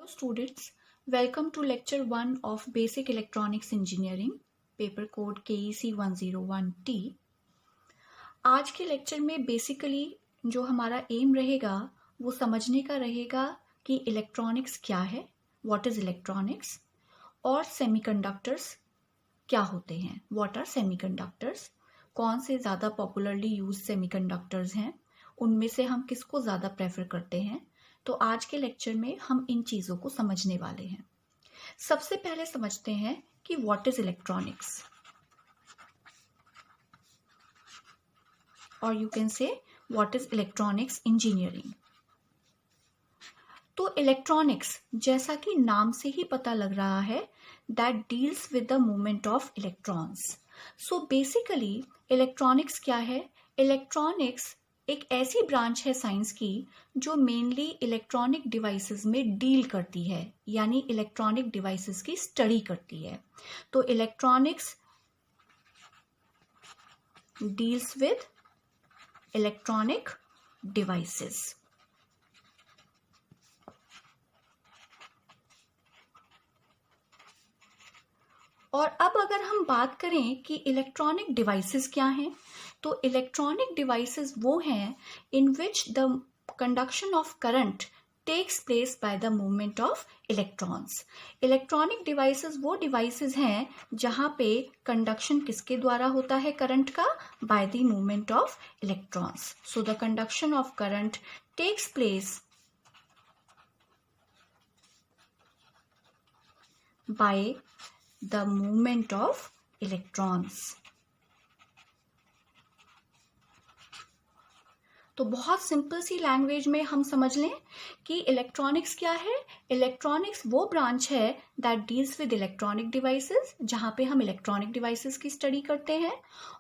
Students, welcome to lecture 1 of Basic Electronics Engineering, paper code KEC 101T। आज के lecture में basically जो हमारा एम रहेगा वो समझने का रहेगा कि इलेक्ट्रॉनिक्स क्या है, व्हाट इज इलेक्ट्रॉनिक्स, और सेमीकंडक्टर्स क्या होते हैं, व्हाट आर सेमीकंडक्टर्स, कौन से ज़्यादा पॉपुलरली यूज सेमीकंडक्टर्स हैं, उनमें से हम किसको ज़्यादा प्रेफर करते हैं। तो आज के लेक्चर में हम इन चीज़ों को समझने वाले हैं। सबसे पहले समझते हैं कि व्हाट इज इलेक्ट्रॉनिक्स, और you can say what is electronics engineering. तो इलेक्ट्रॉनिक्स जैसा कि नाम से ही पता लग रहा है, that deals with the movement of electrons. So basically electronics क्या है? इलेक्ट्रॉनिक्स एक ऐसी ब्रांच है साइंस की जो मेनली इलेक्ट्रॉनिक डिवाइसेस में डील करती है, यानी इलेक्ट्रॉनिक डिवाइसेस की स्टडी करती है। तो electronics deals with electronic devices. और अब अगर हम बात करें कि इलेक्ट्रॉनिक डिवाइसेस क्या हैं, तो इलेक्ट्रॉनिक डिवाइसेस वो हैं in which the conduction of current takes place by the movement of electrons. Electronic devices वो डिवाइसेस हैं जहां पे कंडक्शन किसके द्वारा होता है करंट का? By the movement of electrons. So the conduction of current takes place by the movement of electrons। तो बहुत सिंपल सी लैंग्वेज में हम समझ लें कि इलेक्ट्रॉनिक्स क्या है। इलेक्ट्रॉनिक्स वो ब्रांच है that deals with electronic devices, जहां पे हम इलेक्ट्रॉनिक डिवाइसेस की स्टडी करते हैं।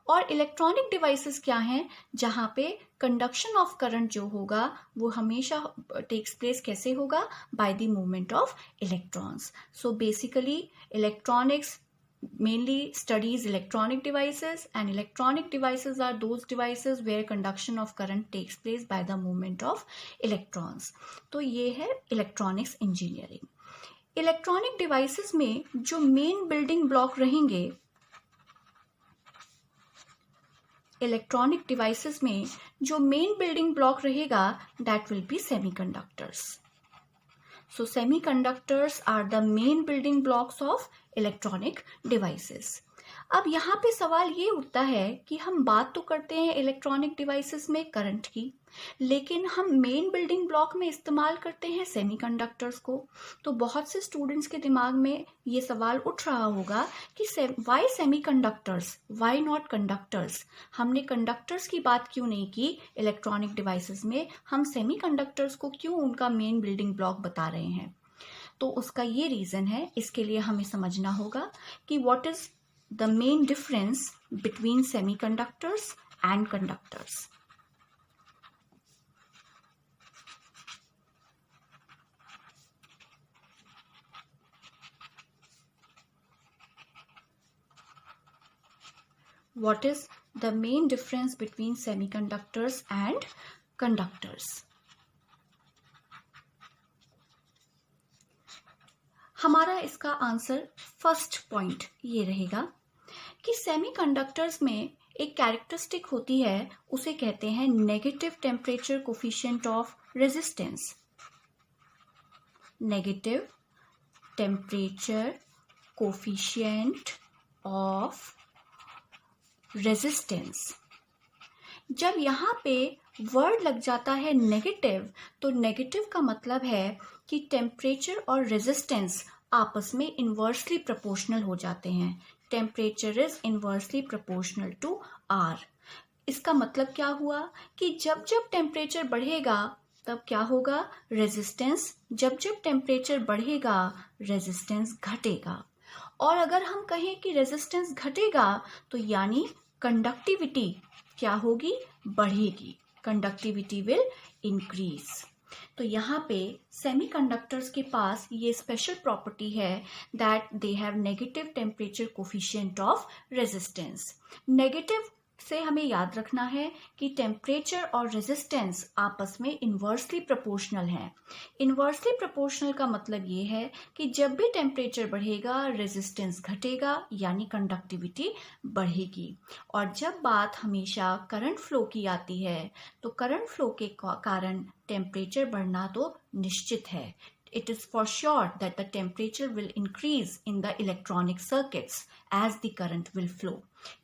और इलेक्ट्रॉनिक डिवाइसेस क्या हैं? जहां पे कंडक्शन ऑफ करंट जो होगा वो हमेशा टेक्स प्लेस कैसे होगा? Bye the movement of electrons. So basically electronics mainly studies electronic devices, and electronic devices are those devices where conduction of current takes place by the movement of electrons। तो ये है electronics engineering। electronic devices में जो main building block रहेंगे, electronic devices में जो main building block रहेगा, that will be semiconductors। So semiconductors are the main building blocks of electronic devices। अब यहाँ पे सवाल ये उठता है कि हम बात तो करते हैं इलेक्ट्रॉनिक डिवाइसेस में करंट की, लेकिन हम मेन बिल्डिंग ब्लॉक में इस्तेमाल करते हैं सेमीकंडक्टर्स को। तो बहुत से स्टूडेंट्स के दिमाग में ये सवाल उठ रहा होगा कि why semiconductors, why not conductors? हमने कंडक्टर्स की बात क्यों नहीं की इलेक्ट्रॉनिक डिवाइसेस में, हम सेमीकंडक्टर्स को क्यों उनका मेन बिल्डिंग ब्लॉक बता रहे हैं? तो उसका ये रीजन है, इसके लिए हमें समझना होगा कि what is the main difference between semiconductors and conductors। What is the main difference between semiconductors and conductors? हमारा इसका आंसर फर्स्ट पॉइंट ये रहेगा कि सेमीकंडक्टर्स में एक कैरेक्टरिस्टिक होती है, उसे कहते हैं negative temperature coefficient of resistance. Negative temperature coefficient of resistance. जब यहाँ पे वर्ड लग जाता है नेगेटिव, तो नेगेटिव का मतलब है कि टेम्परेचर और रेजिस्टेंस आपस में इन्वर्सली प्रोपोर्शनल हो जाते हैं। Temperature is inversely proportional to R. इसका मतलब क्या हुआ कि जब जब टेम्परेचर बढ़ेगा तब क्या होगा? रेजिस्टेंस। जब जब टेम्परेचर बढ़ेगा रेजिस्टेंस घटेगा। और अगर हम कहें कि रेजिस्टेंस घटेगा तो यानी कंडक्टिविटी क्या होगी? बढ़ेगी। Conductivity will increase. तो यहाँ पे सेमीकंडक्टर्स के पास ये स्पेशल प्रॉपर्टी है that they have negative temperature coefficient of resistance. Negative से हमें याद रखना है कि टेम्परेचर और रेजिस्टेंस आपस में इन्वर्सली प्रोपोर्शनल हैं। इन्वर्सली प्रोपोर्शनल का मतलब ये है कि जब भी टेम्परेचर बढ़ेगा रेजिस्टेंस घटेगा, यानी कंडक्टिविटी बढ़ेगी। और जब बात हमेशा करंट फ्लो की आती है तो करंट फ्लो के कारण टेम्परेचर बढ़ना तो निश्चित है। It is for sure that the temperature will increase in the electronic circuits as the current will flow.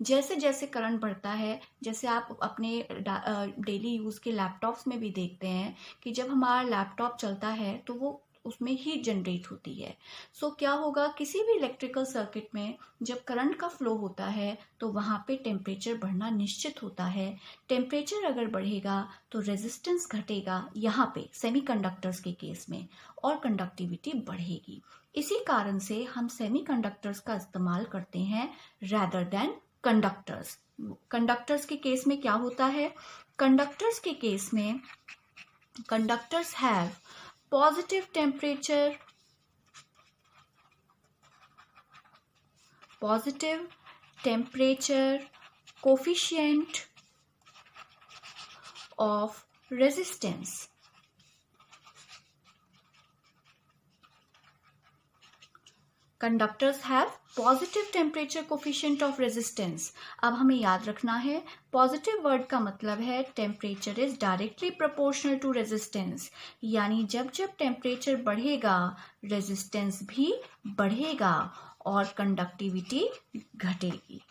जैसे जैसे करंट बढ़ता है, जैसे आप अपने डेली यूज़ के लैपटॉप्स में भी देखते हैं कि जब हमारा लैपटॉप चलता है तो वो उसमें हीट जनरेट होती है। सो क्या होगा, किसी भी इलेक्ट्रिकल सर्किट में जब करंट का फ्लो होता है तो वहाँ पे टेम्परेचर बढ़ना निश्चित होता है। टेम्परेचर अगर बढ़ेगा तो रेजिस्टेंस घटेगा यहाँ पे सेमीकंडक्टर्स के केस में, और कंडक्टिविटी बढ़ेगी। इसी कारण से हम सेमीकंडक्टर्स का इस्तेमाल करते हैं rather than कंडक्टर्स। कंडक्टर्स के केस में क्या होता है, कंडक्टर्स के केस में conductors have positive temperature coefficient of resistance. Conductors have positive temperature coefficient of resistance. अब हमें याद रखना है, पॉजिटिव वर्ड का मतलब है temperature is directly proportional to resistance, यानी जब जब टेम्परेचर बढ़ेगा रेजिस्टेंस भी बढ़ेगा और कंडक्टिविटी घटेगी।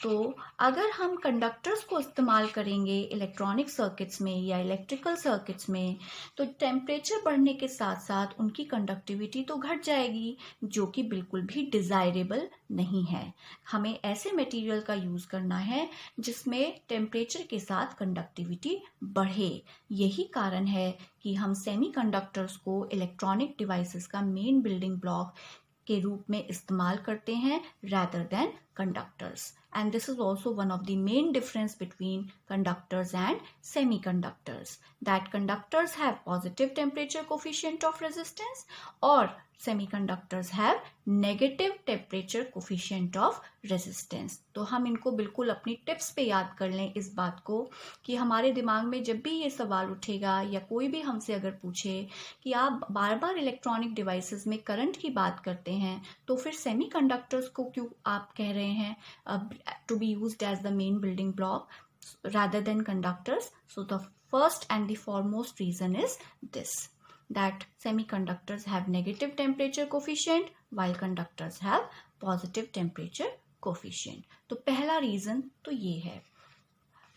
तो अगर हम कंडक्टर्स को इस्तेमाल करेंगे इलेक्ट्रॉनिक सर्किट्स में या इलेक्ट्रिकल सर्किट्स में तो टेम्परेचर बढ़ने के साथ साथ उनकी कंडक्टिविटी तो घट जाएगी, जो कि बिल्कुल भी डिज़ायरेबल नहीं है। हमें ऐसे मटेरियल का यूज़ करना है जिसमें टेम्परेचर के साथ कंडक्टिविटी बढ़े। यही कारण है कि हम सेमीकंडक्टर्स को इलेक्ट्रॉनिक डिवाइसेस का मेन बिल्डिंग ब्लॉक के रूप में इस्तेमाल करते हैं rather than conductors. And this is also one of the main difference between conductors and semiconductors, that conductors have positive temperature coefficient of resistance or semiconductors have negative temperature coefficient of resistance. तो हम इनको बिल्कुल अपनी tips पे याद कर लें इस बात को कि हमारे दिमाग में जब भी ये सवाल उठेगा या कोई भी हमसे अगर पूछे कि आप बार बार इलेक्ट्रॉनिक डिवाइसेस में करंट की बात करते हैं तो फिर सेमीकंडक्टर्स को क्यों आप कह रहे हैं to be used as the main building block rather than conductors. So the first and the foremost reason is this, that semiconductors have negative temperature coefficient while conductors have positive temperature coefficient. तो पहला reason तो ये है।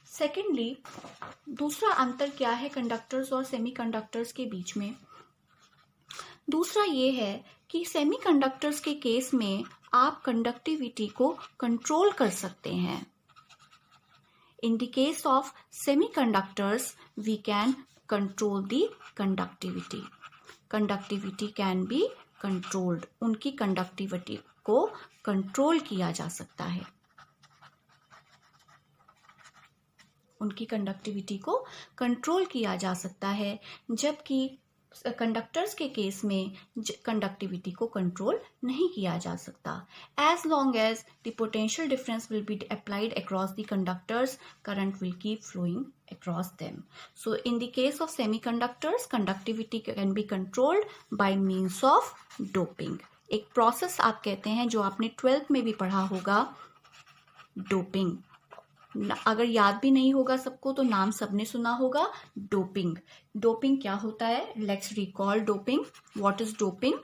Secondly, दूसरा अंतर क्या है conductors और सेमीकंडक्टर्स के बीच में? दूसरा ये है कि सेमीकंडक्टर्स के केस में आप कंडक्टिविटी को कंट्रोल कर सकते हैं। In the case of semiconductors we can control the conductivity. Conductivity can be controlled. उनकी कंडक्टिविटी को कंट्रोल किया जा सकता है। उनकी कंडक्टिविटी को कंट्रोल किया जा सकता है, जबकि कंडक्टर्स के केस में कंडक्टिविटी को कंट्रोल नहीं किया जा सकता। As long as the potential difference will be applied across the conductors, current will keep flowing across them. So in the case of semiconductors conductivity can be controlled by means of doping. एक process आप कहते हैं जो आपने 12th में भी पढ़ा होगा, डोपिंग। अगर याद भी नहीं होगा सबको तो नाम सबने सुना होगा, डोपिंग। डोपिंग क्या होता है? Let's recall doping. What is doping?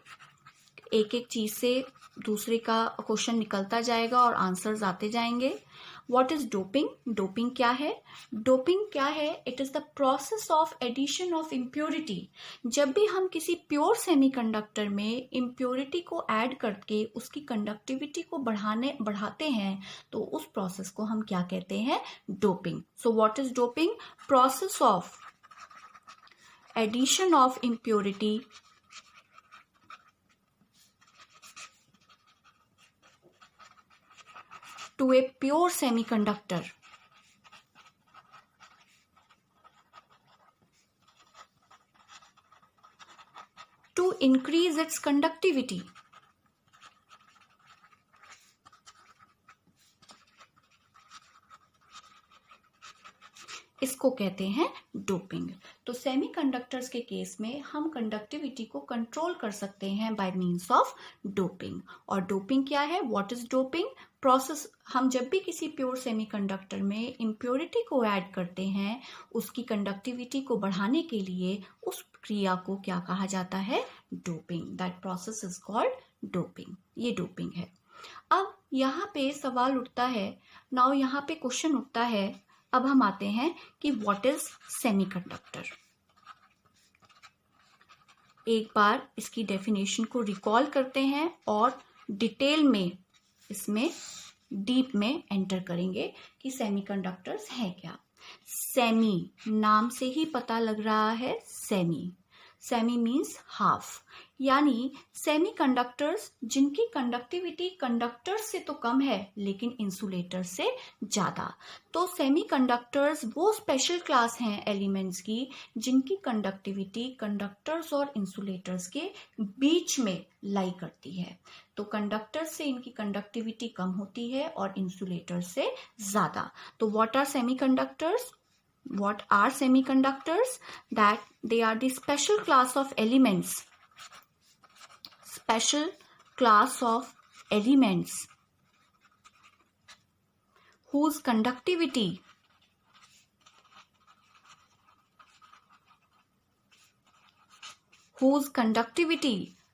एक एक चीज से दूसरे का क्वेश्चन निकलता जाएगा और आंसर्स आते जाएंगे। What is doping? डोपिंग क्या है? डोपिंग क्या है? It is the process of addition of impurity. जब भी हम किसी प्योर सेमीकंडक्टर में इम्प्योरिटी को ऐड करके उसकी कंडक्टिविटी को बढ़ाते हैं तो उस प्रोसेस को हम क्या कहते हैं? Doping. So what is doping? Process of addition of impurity to a pure semiconductor to increase its conductivity. इसको कहते हैं डोपिंग। तो सेमीकंडक्टर्स के केस में हम कंडक्टिविटी को कंट्रोल कर सकते हैं बाय मींस ऑफ डोपिंग। और डोपिंग क्या है? What is doping? प्रोसेस, हम जब भी किसी प्योर सेमीकंडक्टर में इम्प्योरिटी को ऐड करते हैं उसकी कंडक्टिविटी को बढ़ाने के लिए उस क्रिया को क्या कहा जाता है? Doping. That process is called doping. ये डोपिंग है। अब यहाँ पे सवाल उठता है, नाउ यहाँ पे क्वेश्चन उठता है, अब हम आते हैं कि व्हाट इज सेमीकंडक्टर। एक बार इसकी डेफिनेशन को रिकॉल करते हैं और डिटेल में इसमें डीप में एंटर करेंगे कि सेमीकंडक्टर्स है क्या। सेमी, नाम से ही पता लग रहा है सेमी। सेमी मीन्स हाफ, यानी सेमीकंडक्टर्स जिनकी कंडक्टिविटी कंडक्टर्स से तो कम है लेकिन इंसुलेटर से ज्यादा। तो सेमीकंडक्टर्स वो स्पेशल क्लास हैं एलिमेंट्स की जिनकी कंडक्टिविटी कंडक्टर्स और इंसुलेटर्स के बीच में लाई करती है। तो कंडक्टर्स से इनकी कंडक्टिविटी कम होती है और इंसुलेटर से ज्यादा। तो what are semiconductors? What are semiconductors? That they are the special class of elements. Special class of elements whose conductivity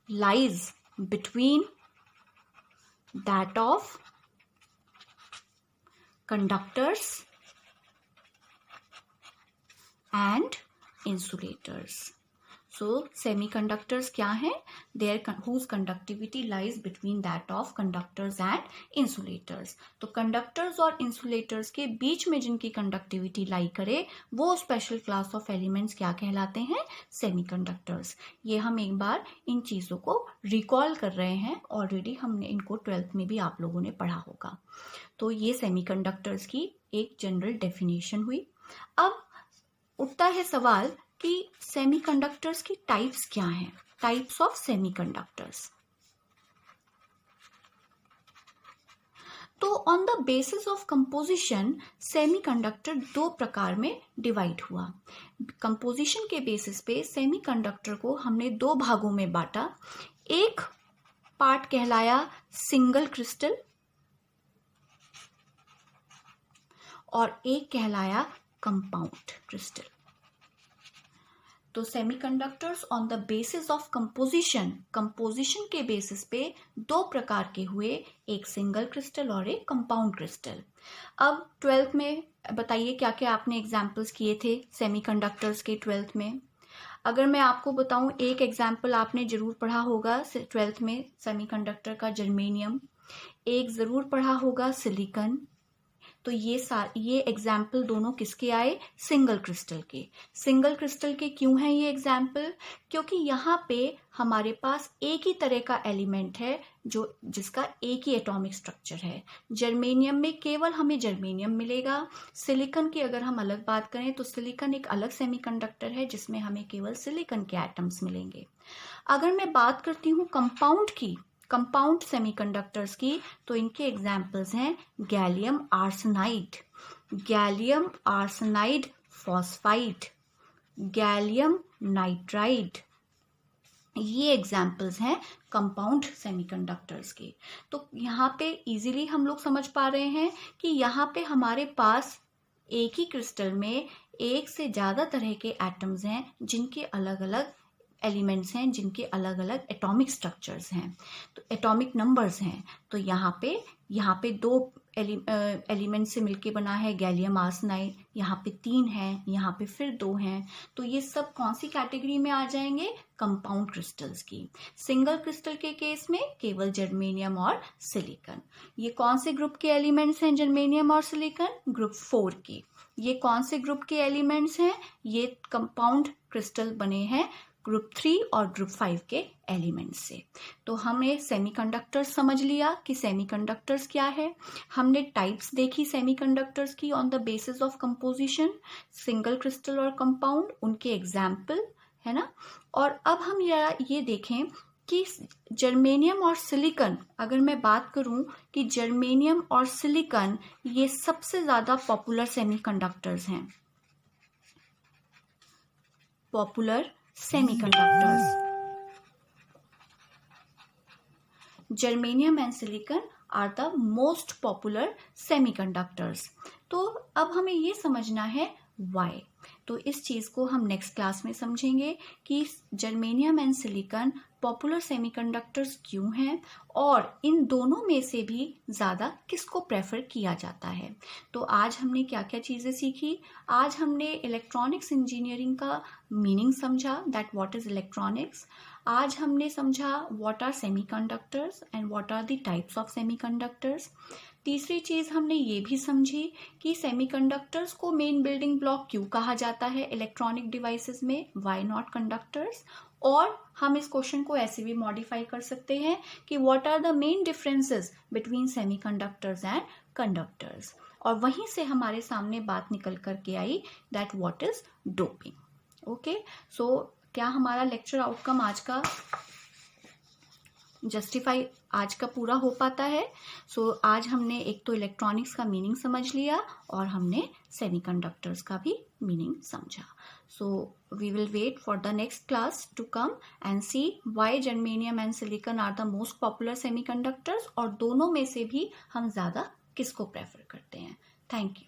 lies between that of conductors and insulators. So semiconductors क्या हैं? Whose conductivity lies between that of conductors and insulators. तो conductors और insulators के बीच में जिनकी conductivity लाई करे वो special class of elements क्या कहलाते हैं? Semiconductors. ये हम एक बार इन चीजों को recall कर रहे हैं, ऑलरेडी हमने इनको 12th में भी आप लोगों ने पढ़ा होगा। तो ये semiconductors की एक जनरल डेफिनेशन हुई। अब उठता है सवाल कि सेमीकंडक्टर्स की टाइप्स क्या हैं? Types of semiconductors. तो on the basis of composition semiconductor दो प्रकार में डिवाइड हुआ। कंपोजिशन के बेसिस पे सेमीकंडक्टर को हमने दो भागों में बांटा। एक पार्ट कहलाया सिंगल क्रिस्टल और एक कहलाया कंपाउंड क्रिस्टल। तो semiconductors on the basis of composition, composition के बेसिस पे दो प्रकार के हुए, एक सिंगल क्रिस्टल और एक कंपाउंड क्रिस्टल। अब 12th में बताइए क्या क्या आपने एग्जाम्पल्स किए थे सेमीकंडक्टर्स के 12th में। अगर मैं आपको बताऊं, एक एग्जाम्पल आपने जरूर पढ़ा होगा 12th में सेमीकंडक्टर का, जर्मेनियम। एक जरूर पढ़ा होगा सिलिकॉन। तो ये एग्जाम्पल दोनों किसके आए? सिंगल क्रिस्टल के। सिंगल क्रिस्टल के क्यों है ये एग्जाम्पल? क्योंकि यहाँ पे हमारे पास एक ही तरह का एलिमेंट है जिसका एक ही एटॉमिक स्ट्रक्चर है। जर्मेनियम में केवल हमें जर्मेनियम मिलेगा। सिलिकॉन की अगर हम अलग बात करें तो सिलिकॉन एक अलग सेमीकंडक्टर है जिसमें हमें केवल सिलिकॉन के एटम्स मिलेंगे। अगर मैं बात करती हूँ कंपाउंड की, कंपाउंड सेमीकंडक्टर्स की, तो इनके एग्जाम्पल्स हैं gallium arsenide, gallium arsenide phosphide, gallium nitride. ये एग्जाम्पल्स हैं कंपाउंड सेमीकंडक्टर्स के। तो यहाँ पे इजीली हम लोग समझ पा रहे हैं कि यहाँ पे हमारे पास एक ही क्रिस्टल में एक से ज्यादा तरह के एटम्स हैं जिनके अलग अलग एलिमेंट्स हैं, जिनके अलग अलग एटॉमिक स्ट्रक्चर्स हैं, तो एटॉमिक नंबर्स हैं। तो यहाँ पे दो एलिमेंट से मिलके बना है गैलियम आर्सेनाइड, यहाँ पे 3 हैं, यहाँ पे फिर 2 हैं। तो ये सब कौन सी कैटेगरी में आ जाएंगे? कंपाउंड क्रिस्टल्स की। सिंगल क्रिस्टल के केस में केवल जर्मेनियम और सिलिकॉन। ये कौन से ग्रुप के एलिमेंट्स हैं जर्मेनियम और सिलिकॉन? ग्रुप 4 की। ये कौन से ग्रुप के एलिमेंट्स हैं? ये कंपाउंड क्रिस्टल बने हैं ग्रुप 3 और ग्रुप 5 के एलिमेंट्स से। तो हमने सेमीकंडक्टर्स समझ लिया कि सेमीकंडक्टर्स क्या है। हमने टाइप्स देखी सेमीकंडक्टर्स की on the basis of composition, single crystal और कंपाउंड, उनके एग्जाम्पल, है ना। और अब हम ये देखें कि जर्मेनियम और सिलिकॉन, अगर मैं बात करूं कि जर्मेनियम और सिलिकॉन ये सबसे ज्यादा पॉपुलर सेमीकंडक्टर्स हैं। popular semiconductors. Germanium and silicon are the most popular semiconductors. तो अब हमें ये समझना है why. तो इस चीज को हम नेक्स्ट क्लास में समझेंगे कि germanium and silicon popular semiconductors क्यों हैं और इन दोनों में से भी ज़्यादा किसको प्रेफर किया जाता है. तो आज हमने क्या क्या चीज़ें सीखी. आज हमने इलेक्ट्रॉनिक्स इंजीनियरिंग का मीनिंग समझा, दैट व्हाट इज इलेक्ट्रॉनिक्स. आज हमने समझा what are semiconductors and what are the types of semiconductors. तीसरी चीज़ हमने ये भी समझी कि सेमीकंडक्टर्स को मेन बिल्डिंग ब्लॉक क्यों कहा जाता है इलेक्ट्रॉनिक डिवाइसेस में, व्हाई नॉट कंडक्टर्स. और हम इस क्वेश्चन को ऐसे भी मॉडिफाई कर सकते हैं कि what are the main differences between semiconductors and conductors. और वहीं से हमारे सामने बात निकल करके आई that what is doping. Okay, so क्या हमारा लेक्चर आउटकम आज का जस्टिफाई आज का पूरा हो पाता है. सो आज हमने एक तो इलेक्ट्रॉनिक्स का मीनिंग समझ लिया और हमने सेमीकंडक्टर्स का भी मीनिंग समझा. So we will wait for the next class to come and see why germanium and silicon are the most popular semiconductors और दोनों में से भी हम ज़्यादा किसको प्रेफर करते हैं. Thank you.